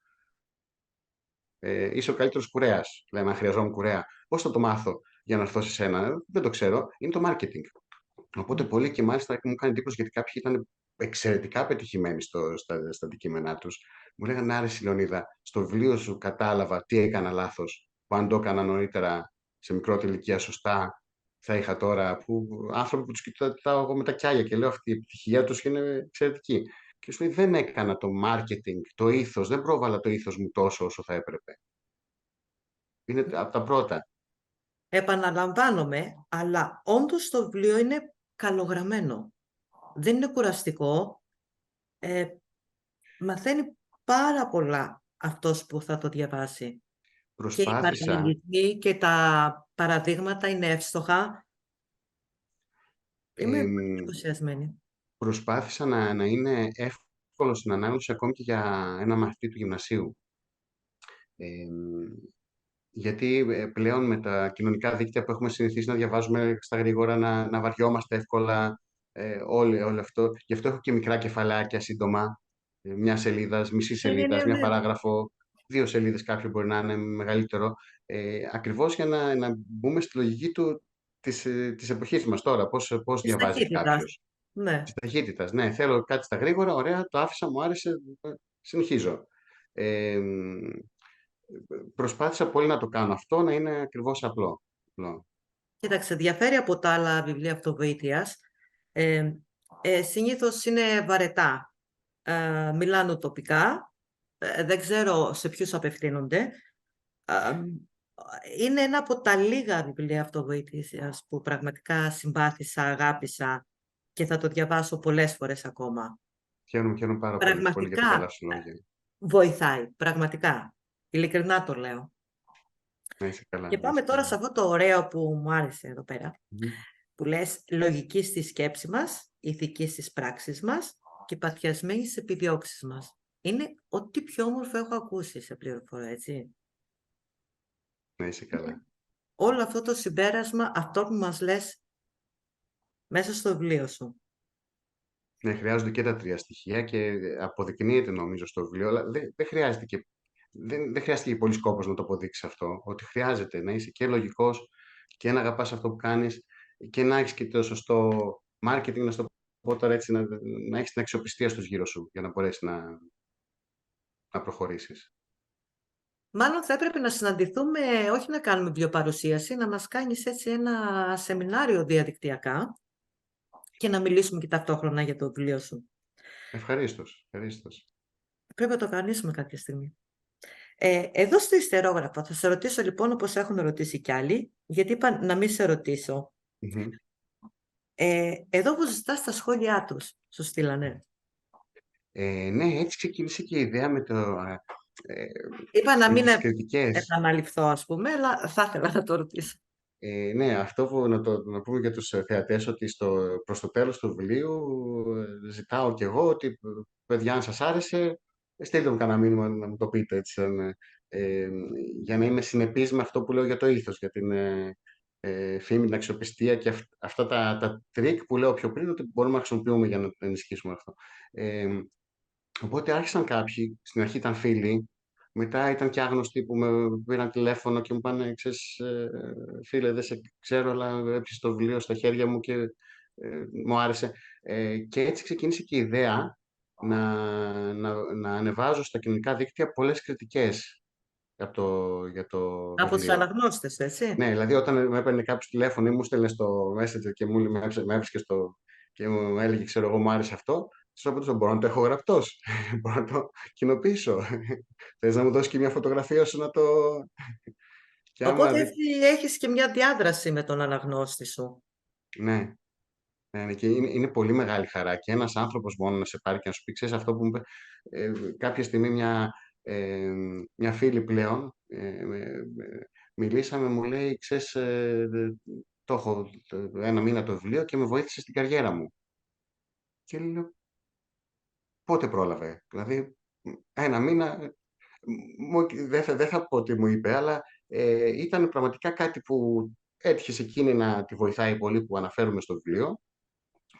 Είσαι ο καλύτερος κουρέας, λέμε, αν χρειαζόμουν κουρέα. Πώς θα το μάθω για να έρθω σε σένα? Δεν το ξέρω. Είναι το marketing. Οπότε πολλοί, και μάλιστα μου κάνει εντύπωση, γιατί κάποιοι ήταν εξαιρετικά πετυχημένοι στα αντικείμενά τους. Μου λέγανε, άρε Λεωνίδα, στο βιβλίο σου κατάλαβα τι έκανα λάθος, που αν το έκανα νωρίτερα σε μικρότερη ηλικία σωστά, θα είχα τώρα, που άνθρωποι που τους κοιτάω εγώ με τα κιάλια και λέω αυτή η επιτυχία τους είναι εξαιρετική. Και σου λέει, δεν έκανα το marketing, το ήθος, δεν πρόβαλα το ήθος μου τόσο όσο θα έπρεπε. Είναι από τα πρώτα. Επαναλαμβάνομαι, αλλά όντως το βιβλίο είναι καλογραμμένο. Δεν είναι κουραστικό. Μαθαίνει πάρα πολλά αυτός που θα το διαβάσει. Και οι Προσπάθησα παραλληλισμοί και τα παραδείγματα είναι εύστοχα. Είμαι πολύ εμ, ενθουσιασμένη. προσπάθησα να είναι εύκολο στην ανάγνωση ακόμη και για ένα μαθητή του γυμνασίου. Ε, γιατί πλέον με τα κοινωνικά δίκτυα που έχουμε συνηθίσει να διαβάζουμε στα γρήγορα, να βαριόμαστε εύκολα, όλο αυτό. Γι' αυτό έχω και μικρά κεφαλάκια σύντομα, μια σελίδα, μισή Ναι, ναι, σελίδα, ναι, μια ναι. παράγραφο, 2 σελίδες, κάποιο μπορεί να είναι μεγαλύτερο. Ακριβώς για να μπούμε στη λογική της εποχής μας τώρα, πώς Της διαβάζει ταχύτητας. κάποιος. Ναι. Της ταχύτητας. Ναι, θέλω κάτι στα γρήγορα, ωραία, το άφησα, μου άρεσε, συνεχίζω. Ε, Προσπάθησα πολύ να το κάνω αυτό, να είναι ακριβώς απλό. Κοίταξε, διαφέρει από τα άλλα βιβλία αυτοβοήθειας. Συνήθως είναι βαρετά. Μιλάνε τοπικά. Δεν ξέρω σε ποιους απευθύνονται. Είναι ένα από τα λίγα βιβλία αυτοβοήθειας που πραγματικά συμπάθησα, αγάπησα και θα το διαβάσω πολλές φορές ακόμα. Χαίρομαι πάρα πολύ για τα καλά Πραγματικά σου λόγια. βοηθάει, πραγματικά. Ειλικρινά το λέω. Να είσαι καλά, Και να πάμε είσαι τώρα καλά. σε αυτό το ωραίο που μου άρεσε εδώ πέρα, Μμμ. που λες λογική στη σκέψη μας, ηθική στις πράξεις μας και παθιασμένη στις επιδιώξεις μας. Είναι ό,τι πιο όμορφο έχω ακούσει σε πληροφορία, έτσι. Να είσαι καλά. Όλο αυτό το συμπέρασμα, αυτό που μας λες μέσα στο βιβλίο σου. Ναι, χρειάζονται και τα τρία στοιχεία και αποδεικνύεται νομίζω στο βιβλίο, αλλά δεν χρειάζεται και δεν χρειάζεται και πολύ κόπος να το αποδείξεις αυτό, ότι χρειάζεται να είσαι και λογικός και να αγαπάς αυτό που κάνεις και να έχεις και το σωστό marketing, να στο πω τώρα έτσι, να έχεις την αξιοπιστία στους γύρω σου για να μπορέσεις να προχωρήσεις. Μάλλον θα έπρεπε να συναντηθούμε, όχι να κάνουμε βιβλιοπαρουσίαση, να μας κάνεις έτσι ένα σεμινάριο διαδικτυακά και να μιλήσουμε και ταυτόχρονα για το βιβλίο σου. Ευχαρίστως, ευχαρίστως. Πρέπει να το κανονίσουμε κάποια στιγμή. Εδώ στο ιστερόγραφο θα σε ρωτήσω λοιπόν όπως έχουν ρωτήσει κι άλλοι, γιατί είπα να μην σε ρωτήσω. Μμμ. Εδώ που ζητάς τα σχόλιά τους, σου στείλανε. Ναι, έτσι ξεκίνησε και η ιδέα με ε, Είπα να με μην τις κριτικές. επαναληφθώ, ας πούμε, αλλά θα ήθελα να το ρωτήσω. Ναι, αυτό που να πούμε για τους θεατές ότι προς το τέλος του βιβλίου ζητάω κι εγώ ότι παιδιά αν σας άρεσε στείλτε μου κανένα μήνυμα να μου το πείτε έτσι, ε, για να είμαι συνεπής με αυτό που λέω για το ήθος, για την φήμη, την αξιοπιστία και αυτά τα τρίκ που λέω πιο πριν ότι μπορούμε να χρησιμοποιούμε για να ενισχύσουμε αυτό. Ε, Οπότε άρχισαν κάποιοι, στην αρχή ήταν φίλοι, μετά ήταν και άγνωστοι που με πήραν τηλέφωνο και μου πάνε, ξέρεις, φίλε, δεν σε ξέρω, αλλά έπιασε το βιβλίο στα χέρια μου και μου άρεσε. Και έτσι ξεκίνησε και η ιδέα να ανεβάζω στα κοινωνικά δίκτυα πολλές κριτικές για το Από τους βιβλίο. αναγνώστες, έτσι. Ναι, δηλαδή όταν με έπαιρνε κάποιος τηλέφωνο ή μου στέλνε στο Messenger και με έβρισκε και μου έλεγε, ξέρω εγώ, μου άρεσε αυτό, της απαντούσα, μπορώ να το έχω γραπτός, μπορώ να το κοινοποιήσω. Θες να μου δώσεις και μια φωτογραφία σου να το... Και άμα Οπότε δει... έτσι έχεις και μια διάδραση με τον αναγνώστη σου. Ναι, ναι, και είναι πολύ μεγάλη χαρά και ένας άνθρωπος μόνο να σε πάρει και να σου πει, ξέρεις αυτό που μου είπε, κάποια στιγμή μια φίλη πλέον, μιλήσαμε, μου λέει, ξέρεις, το έχω ένα μήνα το βιβλίο και με βοήθησε στην καριέρα μου. Και λέω, πότε πρόλαβε. Δηλαδή, ένα μήνα, δεν θα πω τι μου είπε, αλλά ήταν πραγματικά κάτι που έτυχε σε εκείνη να τη βοηθάει πολύ που αναφέρουμε στο βιβλίο,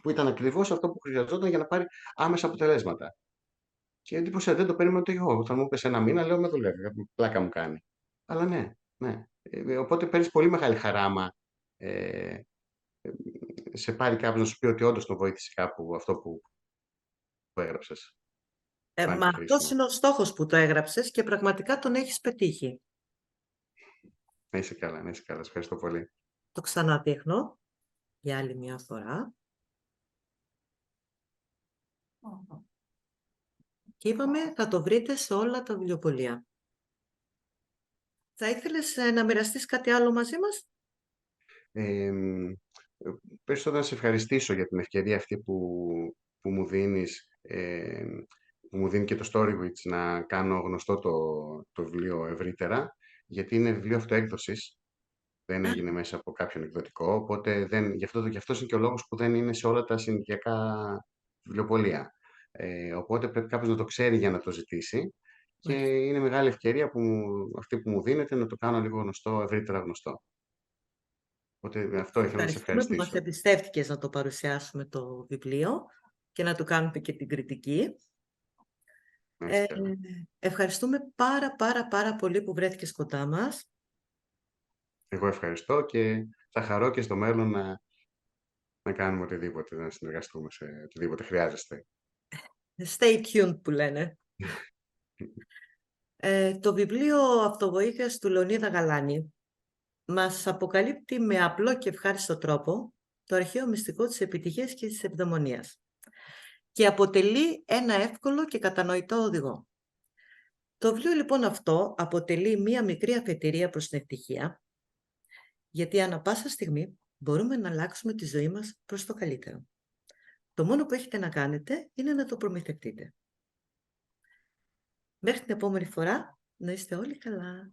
που ήταν ακριβώς αυτό που χρειαζόταν για να πάρει άμεσα αποτελέσματα. Και εντύπωσε, δεν το περίμενα ούτε εγώ. Όταν μου είπε ένα μήνα, λέω με δουλεύει, πλάκα μου κάνει. Αλλά ναι, ναι. Οπότε παίρνει πολύ μεγάλη χαρά άμα ε, σε πάρει κάποιο να σου πει ότι όντω τον βοήθησε κάπου αυτό που έγραψε. Μα Φάνηκε αυτός χρήσιμο. είναι ο στόχος που το έγραψες και πραγματικά τον έχεις πετύχει. Να είσαι καλά, να είσαι καλά. Σε ευχαριστώ πολύ. Το ξαναδείχνω για άλλη μια φορά. Και είπαμε θα το βρείτε σε όλα τα βιβλιοπωλεία. Θα ήθελες να μοιραστείς κάτι άλλο μαζί μας? Ε, Περισσότερο να σε ευχαριστήσω για την ευκαιρία αυτή που μου δίνεις, που μου δίνει και το Storywitch να κάνω γνωστό το βιβλίο ευρύτερα, γιατί είναι βιβλίο αυτοέκδοσης, δεν έγινε μέσα από κάποιον εκδοτικό, οπότε γι' αυτός είναι και ο λόγος που δεν είναι σε όλα τα συνοικιακά βιβλιοπωλεία. Οπότε πρέπει κάποιος να το ξέρει για να το ζητήσει και Μάλιστα. είναι μεγάλη ευκαιρία αυτή που μου δίνεται να το κάνω λίγο γνωστό, ευρύτερα γνωστό. Οπότε με αυτό ήθελα να σε Ευχαριστούμε που μας ευχαριστήσω. εμπιστεύτηκες να το παρουσιάσουμε το βιβλίο και να του κάνουμε και την κριτική. Να είσαι Ε, καλά. Ευχαριστούμε πάρα πολύ που βρέθηκες κοντά μας. Εγώ ευχαριστώ και θα χαρώ και στο μέλλον να κάνουμε οτιδήποτε, να συνεργαστούμε σε οτιδήποτε χρειάζεστε. Stay tuned που λένε. Το βιβλίο αυτοβοήθειας του Λεωνίδα Γαλάνη μας αποκαλύπτει με απλό και ευχάριστο τρόπο το αρχαίο μυστικό της επιτυχίας και της ευδαιμονίας και αποτελεί ένα εύκολο και κατανοητό οδηγό. Το βιβλίο λοιπόν αυτό αποτελεί μία μικρή αφετηρία προς την ευτυχία, γιατί ανά πάσα στιγμή μπορούμε να αλλάξουμε τη ζωή μας προς το καλύτερο. Το μόνο που έχετε να κάνετε είναι να το προμηθευτείτε. Μέχρι την επόμενη φορά, να είστε όλοι καλά.